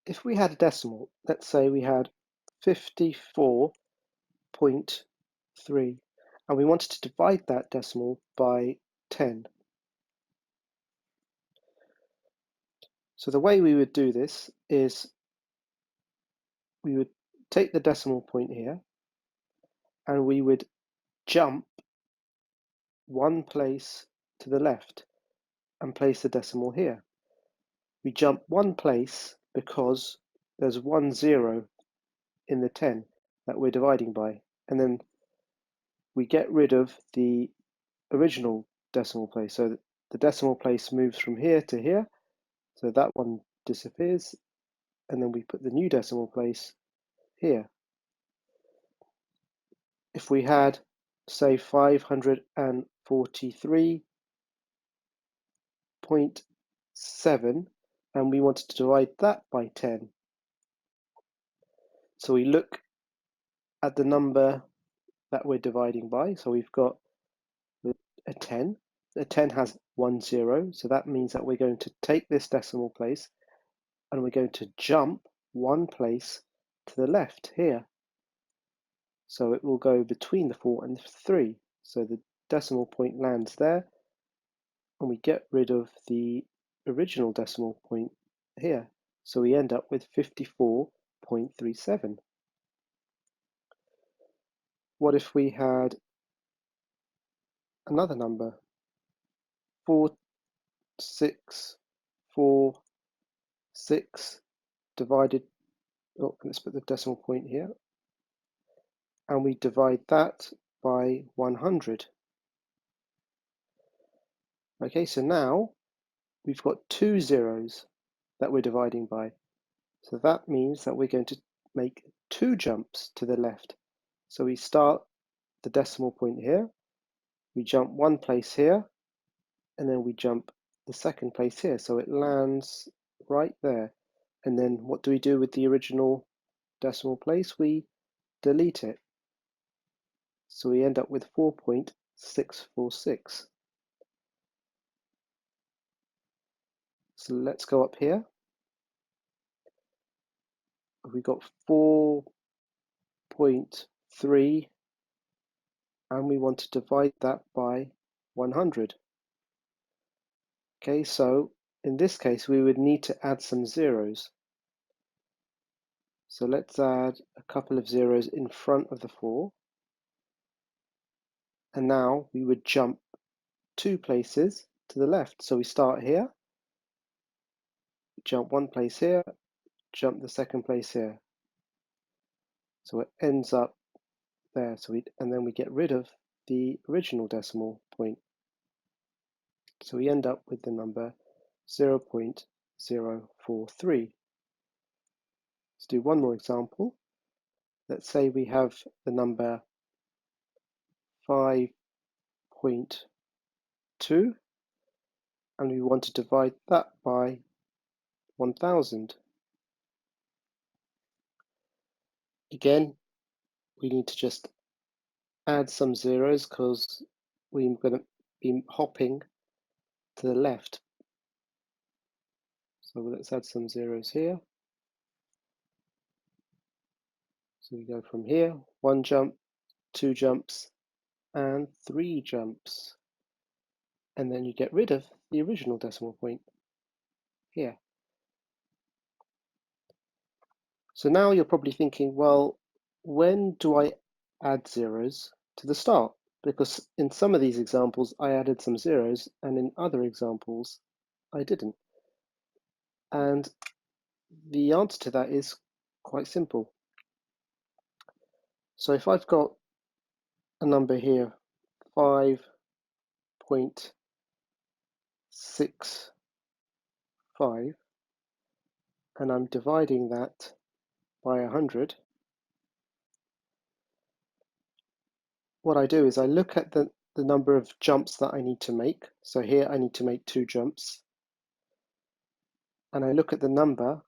if we had a decimal, let's say we had 54.3, and we wanted to divide that decimal by 10. So the way we would do this is we would take the decimal point here and we would jump one place to the left and place the decimal here. We jump one place because there's 1 0 in the 10 that we're dividing by, and then we get rid of the original decimal place. So the decimal place moves from here to here, so that one disappears, and then we put the new decimal place here. If we had, say, 543.7 and we wanted to divide that by 10, so we look at the number that we're dividing by. So we've got a 10. A 10 has 1 0, so that means that we're going to take this decimal place and we're going to jump one place to the left here. So it will go between the 4 and the 3. So the decimal point lands there, and we get rid of the original decimal point here. So we end up with 54.37. What if we had another number? 4646 divided, let's put the decimal point here, and we divide that by 100. Okay, so now we've got 2 zeros that we're dividing by. So that means that we're going to make 2 jumps to the left. So we start the decimal point here, we jump one place here, and then we jump the second place here. So it lands right there. And then what do we do with the original decimal place? We delete it. So we end up with 4.646. So let's go up here. We got 4.3, and we want to divide that by 100. Okay, so in this case, we would need to add some zeros. So let's add a couple of zeros in front of the 4. And now we would jump 2 places to the left. So we start here, jump one place here, jump the second place here. So it ends up there. And then we get rid of the original decimal point. So we end up with the number 0.043. Let's do one more example. Let's say we have the number 5.2 and we want to divide that by 1000. Again, we need to just add some zeros because we're going to be hopping to the left. So let's add some zeros here. So we go from here, 1 jump, 2 jumps, and 3 jumps. And then you get rid of the original decimal point here. So now you're probably thinking, well, when do I add zeros to the start? Because in some of these examples, I added some zeros, and in other examples, I didn't. And the answer to that is quite simple. So if I've got a number here, 5.65, and I'm dividing that by 100, what I do is I look at the number of jumps that I need to make. So here I need to make 2 jumps. And I look at the number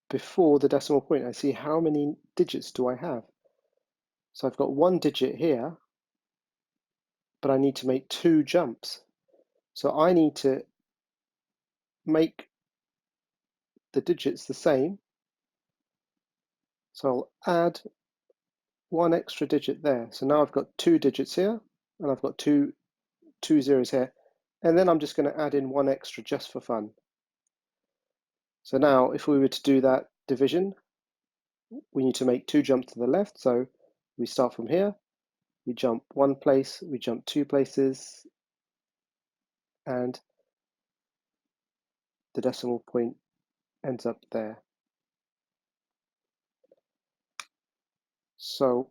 before the decimal point. I see how many digits do I have. So I've got 1 digit here, but I need to make 2 jumps. So I need to make the digits the same. So I'll add one extra digit there. So now I've got 2 digits here, and I've got two zeros here. And then I'm just going to add in one extra just for fun. So now if we were to do that division, we need to make 2 jumps to the left. So we start from here, we jump 1 place, we jump 2 places, and the decimal point ends up there. So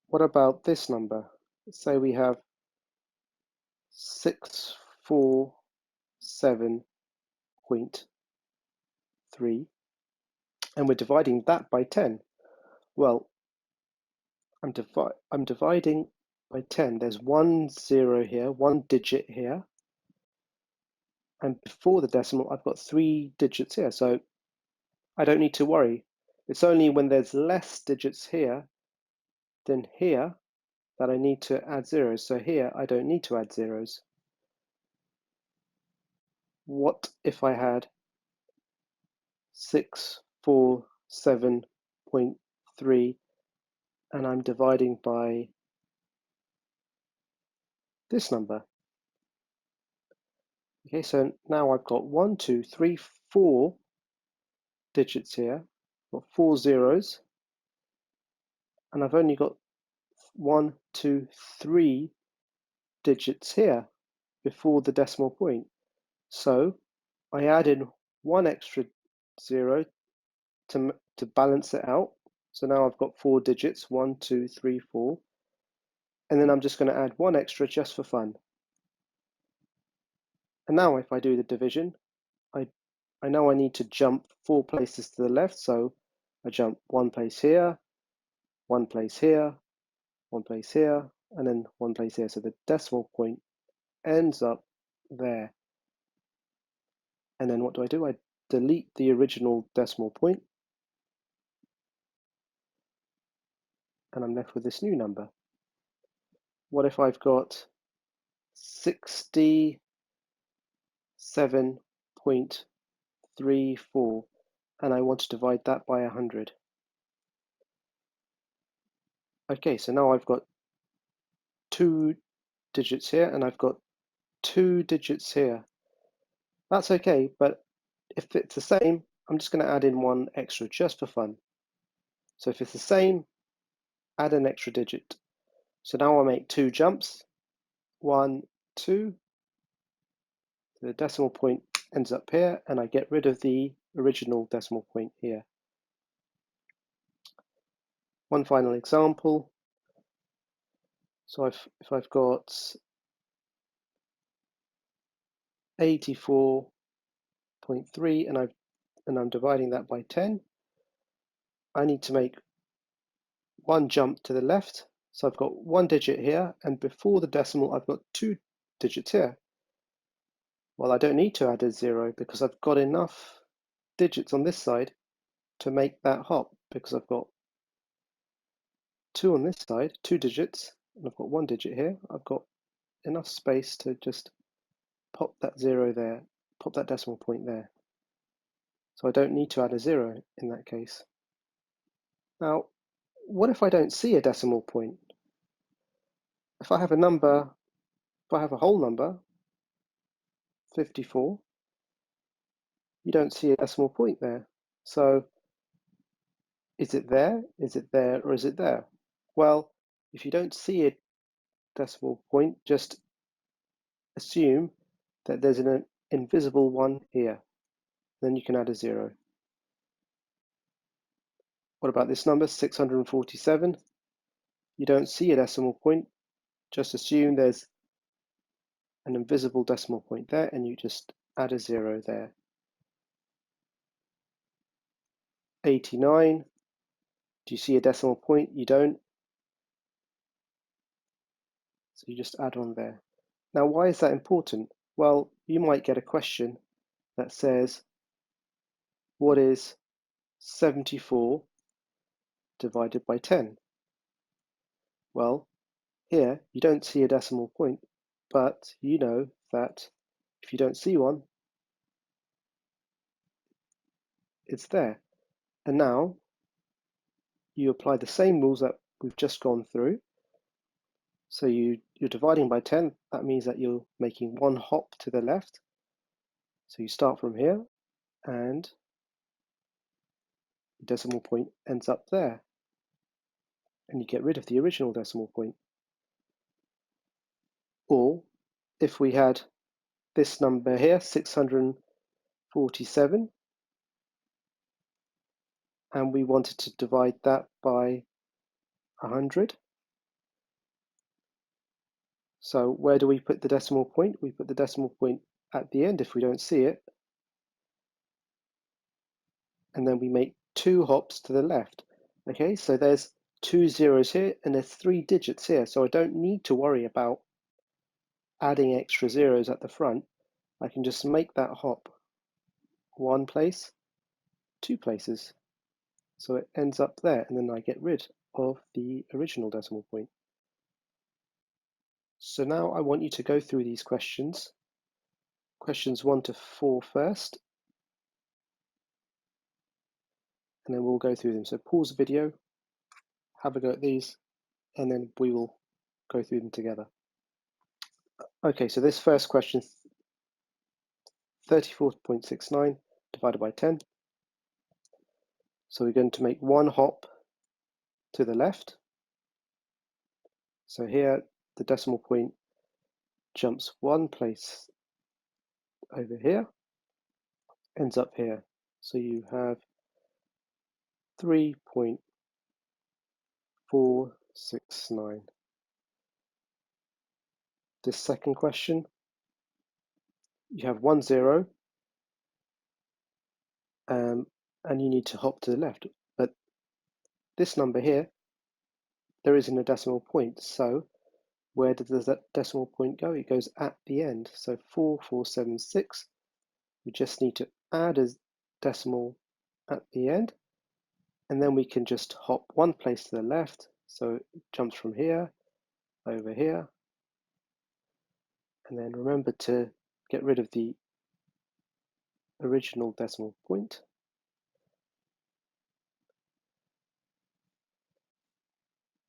what about this number? Let's say we have 647.3, and we're dividing that by 10. Well, I'm dividing by 10. There's 1 0 here, 1 digit here, and before the decimal, I've got 3 digits here. So I don't need to worry. It's only when there's less digits here than here that I need to add zeros. So here, I don't need to add zeros. What if I had 647.3 and I'm dividing by this number? Okay, so now I've got 1, 2, 3, 4 digits here. I've got 4 zeros, and I've only got 1, 2, 3 digits here before the decimal point. So I add in one extra zero to balance it out. So now I've got 4 digits, 1, 2, 3, 4. And then I'm just going to add one extra just for fun. And now if I do the division, I know I need to jump 4 places to the left. So I jump 1 place here, 1 place here, 1 place here, and then 1 place here. So the decimal point ends up there. And then what do? I delete the original decimal point, and I'm left with this new number. What if I've got 67.34 and I want to divide that by 100? Okay, so now I've got 2 digits here and I've got 2 digits here. That's okay, but if it's the same, I'm just going to add in one extra just for fun. So if it's the same, add an extra digit. So now I'll make 2 jumps. 1, 2. The decimal point ends up here, and I get rid of the original decimal point here. One final example. So if I've got 84.3 and I'm dividing that by 10, I need to make one jump to the left. So I've got 1 digit here, and before the decimal, I've got 2 digits here. Well, I don't need to add a 0 because I've got enough digits on this side to make that hop, because I've got 2 on this side, 2 digits, and I've got 1 digit here. I've got enough space to just pop that 0 there, pop that decimal point there. So I don't need to add a 0 in that case. Now, what if I don't see a decimal point? If I have a number, if I have a whole number, 54, you don't see a decimal point there. So is it there, or is it there? Well, if you don't see a decimal point, just assume that there's an invisible one here. Then you can add a 0. What about this number, 647? You don't see a decimal point, just assume there's an invisible decimal point there, and you just add a 0 there. 89, do you see a decimal point? You don't. So you just add on there. Now, why is that important? Well, you might get a question that says, what is 74 divided by 10? Well, here you don't see a decimal point, but you know that if you don't see one, it's there. And now you apply the same rules that we've just gone through. So you're dividing by 10. That means that you're making one hop to the left. So you start from here and the decimal point ends up there. And you get rid of the original decimal point. Or if we had this number here, 647, and we wanted to divide that by 100. So where do we put the decimal point? We put the decimal point at the end if we don't see it. And then we make 2 hops to the left. Okay, so there's 2 zeros here and there's 3 digits here. So I don't need to worry about adding extra zeros at the front. I can just make that hop 1 place, 2 places. So it ends up there, and then I get rid of the original decimal point. So now I want you to go through these questions. Questions 1 to 4 first, and then we'll go through them. So pause the video, have a go at these, and then we will go through them together. Okay, so this first question, 34.69 divided by 10. So we're going to make one hop to the left. So here the decimal point jumps 1 place over here, ends up here. So you have 3.469. This second question, you have 1 0, and you need to hop to the left. But this number here, there isn't a decimal point. So where does that decimal point go? It goes at the end. So 4476. We just need to add a decimal at the end, and then we can just hop 1 place to the left. So it jumps from here over here. And then remember to get rid of the original decimal point.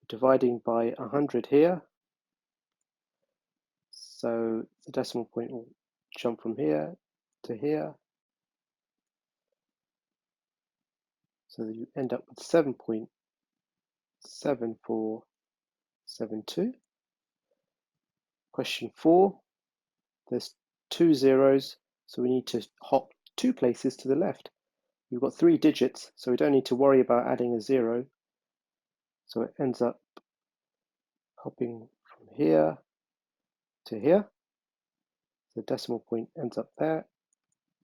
Dividing by 100 here. So the decimal point will jump from here to here. So that you end up with 7.7472. Question 4. There's 2 zeros, so we need to hop 2 places to the left. We've got 3 digits, so we don't need to worry about adding a 0. So it ends up hopping from here to here. The decimal point ends up there.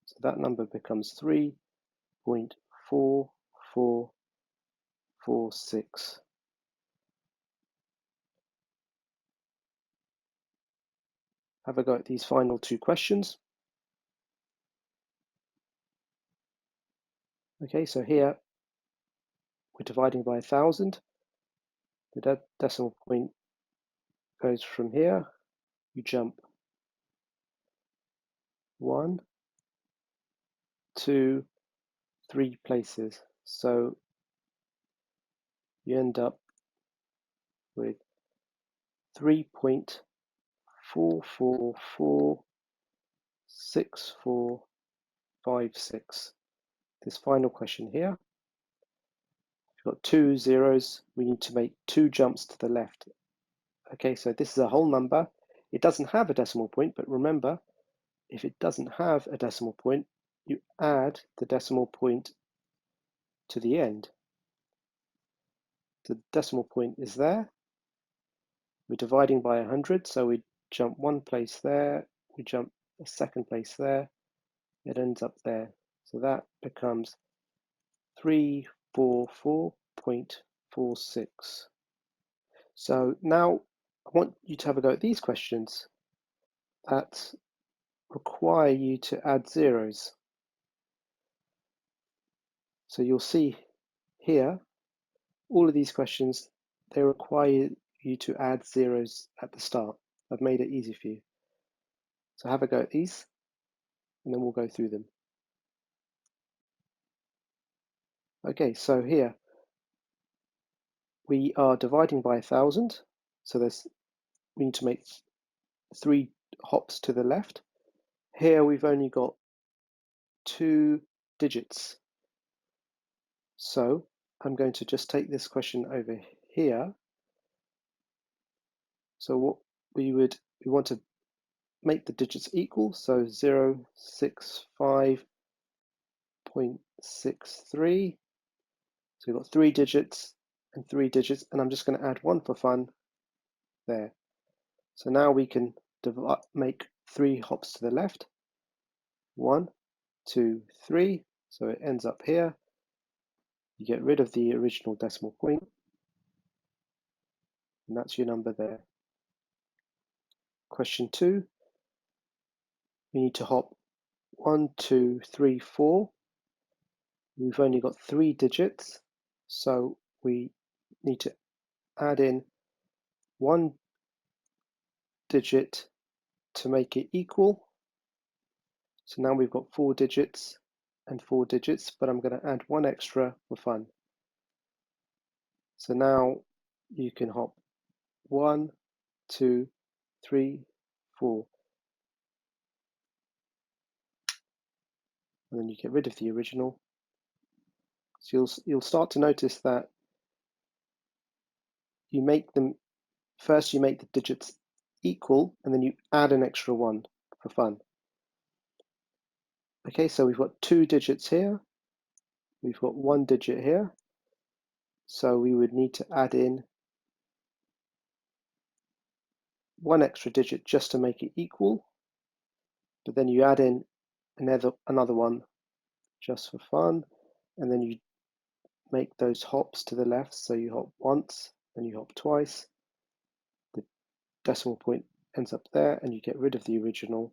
So that number becomes 3.4446. Have a go at these final 2 questions. Okay, so here we're dividing by 1,000. The decimal point goes from here. You jump 1, 2, 3 places. So you end up with 3.4446456. This final question here. We've got 2 zeros. We need to make 2 jumps to the left. Okay, so this is a whole number. It doesn't have a decimal point, but remember, if it doesn't have a decimal point, you add the decimal point to the end. The decimal point is there. We're dividing by 100, so we jump 1 place there, we jump a 2nd place there, it ends up there. So that becomes 344.46. So now I want you to have a go at these questions that require you to add zeros. So you'll see here, all of these questions, they require you to add zeros at the start. I've made it easy for you. So have a go at these, and then we'll go through them. Okay, so here we are dividing by 1,000. So we need to make 3 hops to the left. Here we've only got 2 digits. So I'm going to just take this question over here. So what we want to make the digits equal. So 065.63. So we've got 3 digits and 3 digits, and I'm just going to add 1 for fun there. So now we can make 3 hops to the left. 1, 2, 3. So it ends up here. You get rid of the original decimal point, and that's your number there. Question 2, we need to hop 1, 2, 3, 4. We've only got 3 digits, so we need to add in 1 digit to make it equal. So now we've got 4 digits and 4 digits, but I'm going to add 1 extra for fun. So now you can hop 1, 2, 3, 4. And then you get rid of the original. So you'll start to notice that you make them first, you make the digits equal, and then you add an extra 1 for fun. Okay, so we've got 2 digits here, we've got 1 digit here, so we would need to add in 1 extra digit just to make it equal, but then you add in another one just for fun, and then you make those hops to the left. So you hop once, then you hop twice, the decimal point ends up there, and you get rid of the original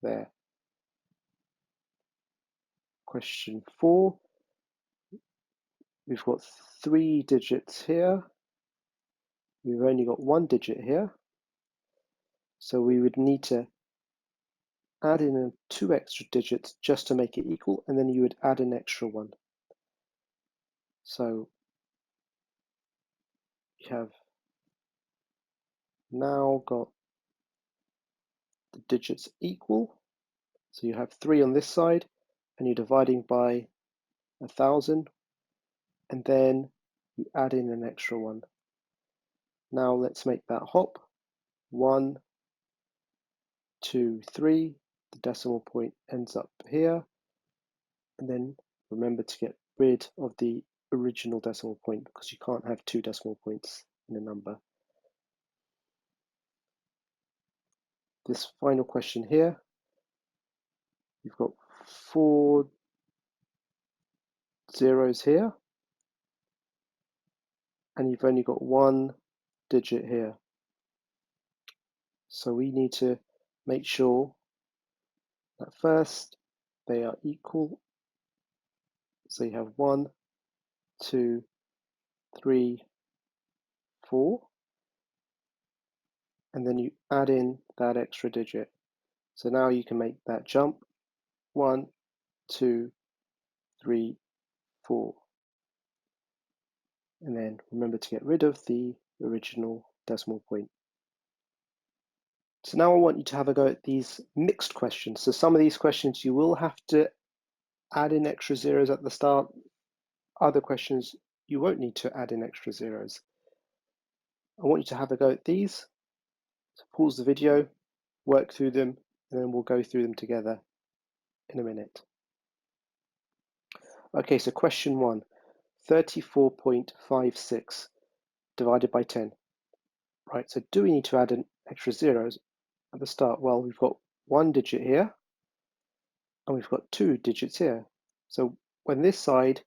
there. Question 4, we've got 3 digits here, we've only got 1 digit here, so we would need to add in 2 extra digits just to make it equal, and then you would add an extra 1. So you have now got the digits equal. So you have 3 on this side, and you're dividing by 1,000, and then you add in an extra 1. Now let's make that hop. 1, 2, 3. The decimal point ends up here, and then remember to get rid of the original decimal point because you can't have 2 decimal points in a number. This final question here, you've got 4 zeros here, and you've only got 1 digit here. So we need to make sure that first they are equal. So you have 1, 2, 3, 4, and then you add in that extra digit. So now you can make that jump. 1, 2, 3, 4. And then remember to get rid of the original decimal point. So now I want you to have a go at these mixed questions. So some of these questions you will have to add in extra zeros at the start. Other questions you won't need to add in extra zeros. I want you to have a go at these. So pause the video, work through them, and then we'll go through them together in a minute. Okay, so question 1, 34.56 divided by 10. Right, so do we need to add an extra zeros at the start? Well, we've got 1 digit here, and we've got 2 digits here. So when this side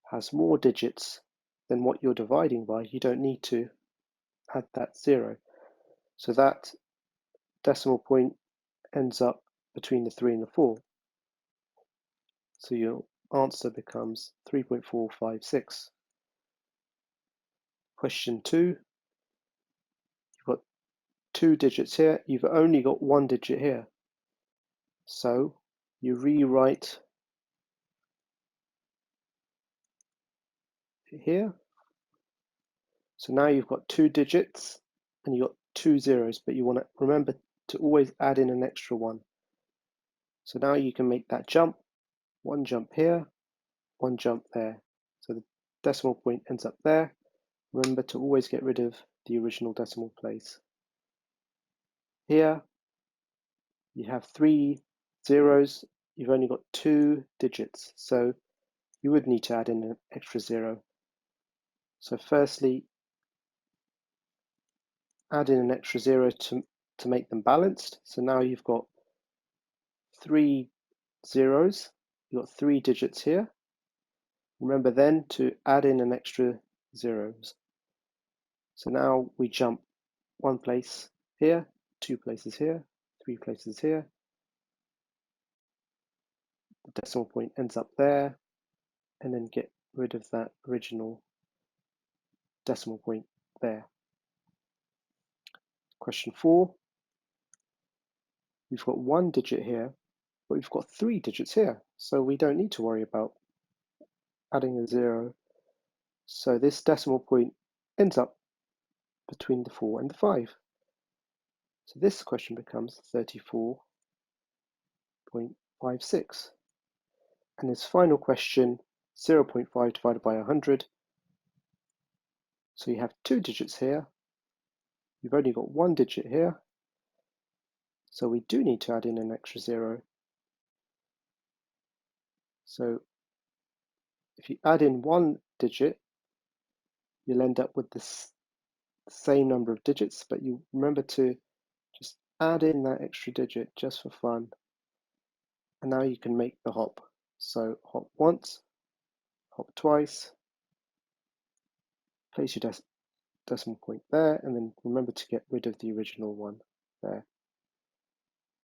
has more digits than what you're dividing by, you don't need to add that 0. So that decimal point ends up between the 3 and the 4. So your answer becomes 3.456. Question 2, you've got 2 digits here, you've only got 1 digit here. So you rewrite here. So now you've got 2 digits and you've got 2 zeros, but you want to remember to always add in an extra one. So now you can make that jump, one jump here, one jump there. So the decimal point ends up there. Remember to always get rid of the original decimal place. Here you have 3 zeros, you've only got 2 digits, so you would need to add in an extra 0. So firstly, add in an extra 0 to make them balanced. So now you've got 3 zeros, you've got 3 digits here. Remember then to add in an extra zeros. So now we jump one place here, 2 places here, 3 places here. The decimal point ends up there, and then get rid of that original decimal point there. Question 4. We've got 1 digit here, but we've got 3 digits here, so we don't need to worry about adding a 0. So this decimal point ends up between the 4 and the 5. So this question becomes 34.56. And this final question, 0.5 divided by 100. So you have 2 digits here. You've only got 1 digit here. So we do need to add in an extra 0. So if you add in 1 digit, you'll end up with the same number of digits, but you remember to just add in that extra digit just for fun. And now you can make the hop. So hop once, hop twice, place your decimal point there, and then remember to get rid of the original one there.